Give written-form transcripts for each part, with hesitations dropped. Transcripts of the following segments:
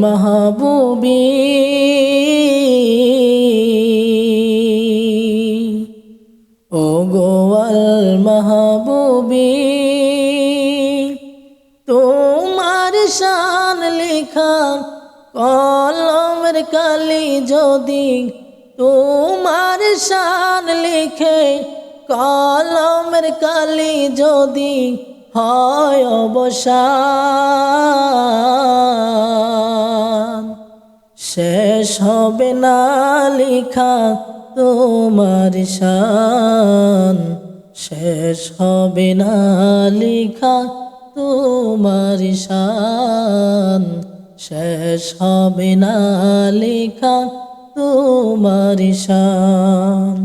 মাহবুবী ও গো আল মাহবুবী তোমার শান লেখা কলমের কালি যদি তোমার শান লিখে কলমের কালি যদি হয় অবসান শেষ হবে না লিখা তোমার শান শেষ হবে না লিখা তোমার শান শেষ হবে না লিখা তোমার শান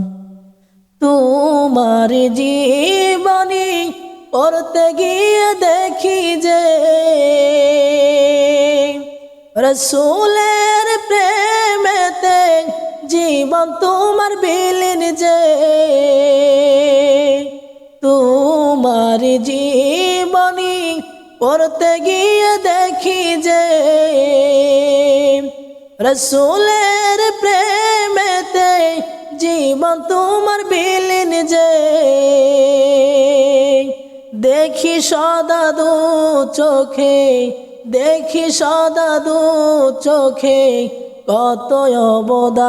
তোমার জীবনী পড়তে গিয়ে দেখি যে রসূলের প্রেমেতে জীবন তোমার বিলীন যে তোমার জীবনী পড়তে গিয়ে দেখি যে রসূলের প্রেমেতে জীবন তোমার বিলীন যে দেখি সদা দু চোখে দেখি সদা দু চোখে কত অবদান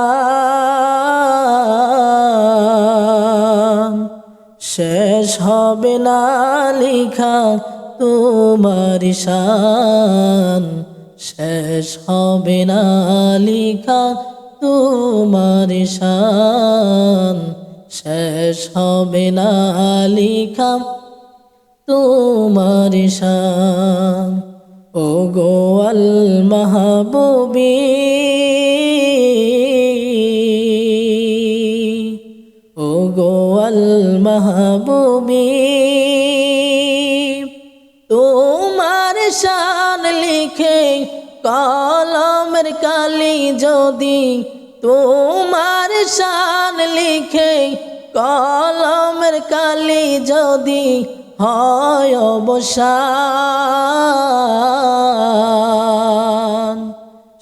শেষ হবে না লিখা তোমার শান শেষ হবে না লিখা তোমার শান শেষ হবে না লিখা তোমার শান ও গো আল মাহবুবী ও গো আল মাহবুবী তোমার শান লিখে কলমের কালি যদি তোমার শান লিখে কলমের কালি যদি হয় অবসান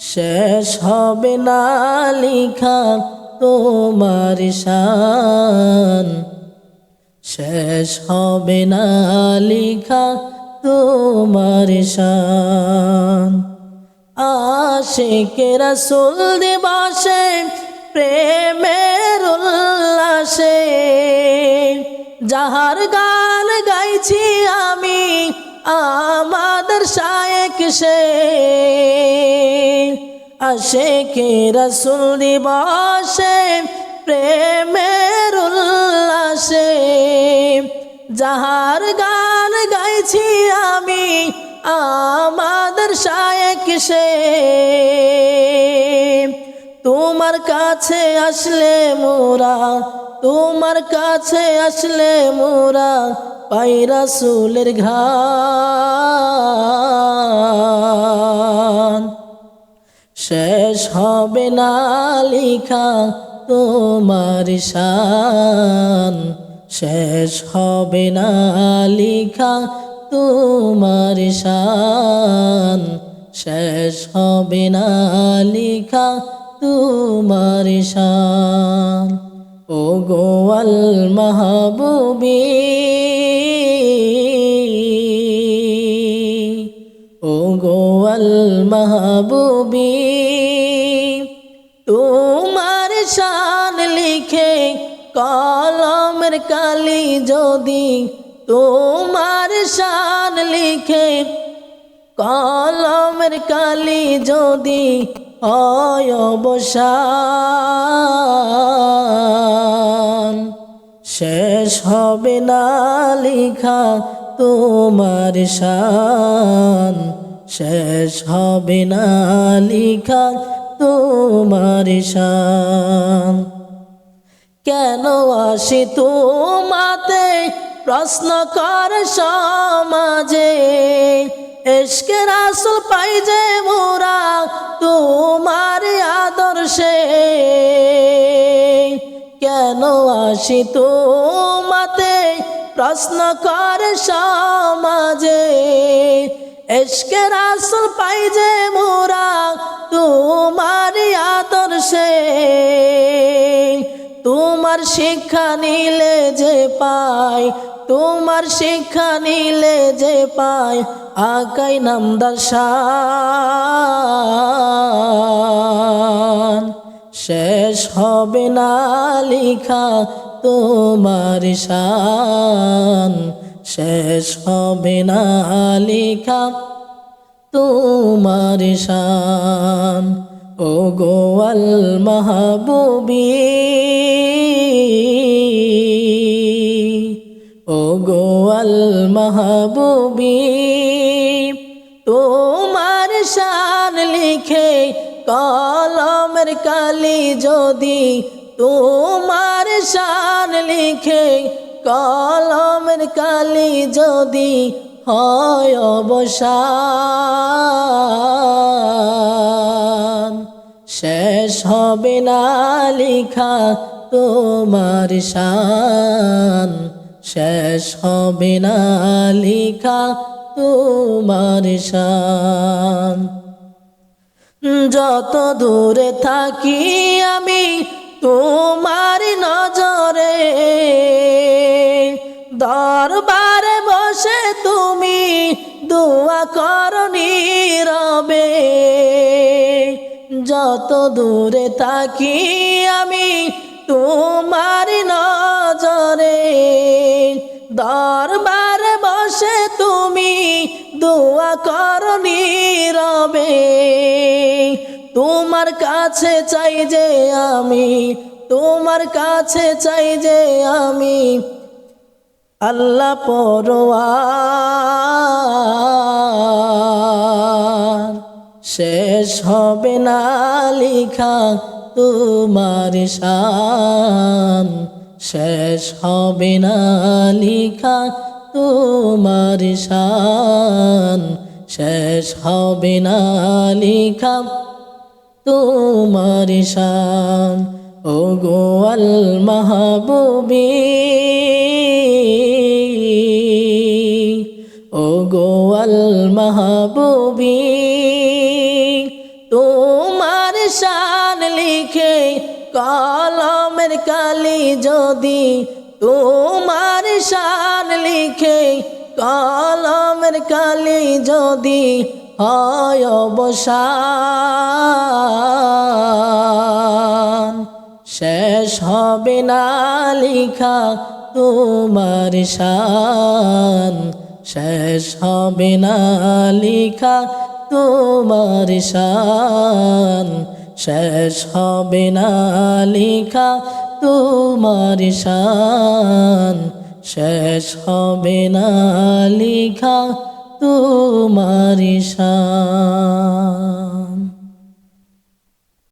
শেষ হবে না লিখা তোমার শান শেষ হবে না লিখা তোমার শান আশিকে রাসূল দিবসে প্রেমের উল্লাসে যাহার গান গাইছি আমি আমাদের শায়েখ সে আশিকে রাসূল দিবসে প্রেমের উল্লাসে যাহার গান গাইছি আমি আমাদের শায়েখ সে তোমার কাছে আসলে মোরা তোমার কাছে আসলে মোরা পাই রাসূলের ঘ্রাণ শেষ হবে না লিখা তোমার শান শেষ হবে না লিখা তোমার শান শেষ হবে না লিখা তোমার শান ও গো আল মাহবুবী ও গো আল মাহবুবী তোমার শান লিখে কলমের কালি যদি তোমার শান লিখে কলমের কালি যদি হয় অবসান শেষ হবে না লিখা তোমার শান শেষ হবে না লিখা তোমার শান কেন আসি তোমাতে প্রশ্ন কর সমাজে ইশকে রাসূল পাই যে মোরা তোমার আদর্শে কেন আসি তোমাতে প্রশ্ন কর সমাজে ইশকে রাসূল পাই যে মোরা তোমার শিক্ষা নিলে যে পায়, তোমার শিক্ষা নিলে যে পায় আকাই নামদার শান। শেষ হবে না লিখা তোমার শান, শেষ হবে না লিখা তোমার শান। ও গো আল মাহবুবী, ও গো আল মাহবুবী, তোমার শান লিখে কলমের কালি যদি, তোমার শান লিখে কলমের কালি যদি হয় অবসান। শেষ হবে না লিখা তোমার শান, শেষ হবে না লিখা তোমার শান। যত দূরে থাকি আমি তোমার নজরে, দরবারে বসে তুমি দোয়া করো নীরবে। যত দূরে থাকি আমি তোমার নজরে, দরবারে বসে তুমি দোয়া করো নীরবে। তোমার কাছে চাই যে আমি, তোমার কাছে চাই যে আমি আল্লাহ পরওয়ার। শেষ হবে না লিখা তোমার শান, শেষ হবে না লিখা তোমার শান, শেষ হবে না লিখা তোমার শান। ও গো আল মাহবুবী, ও গো আল মাহবুবী, তোমার শান লিখে কলমের কালি যদি, তোমার শান লিখে কলমের কালি যদি হয় অবসান। শেষ হবে না লিখা তোমার শান, শেষ হবে না লিখা তোমার শান, শেষ হবে না লিখা তোমার শান, শেষ হবে না লিখা তোমার শান।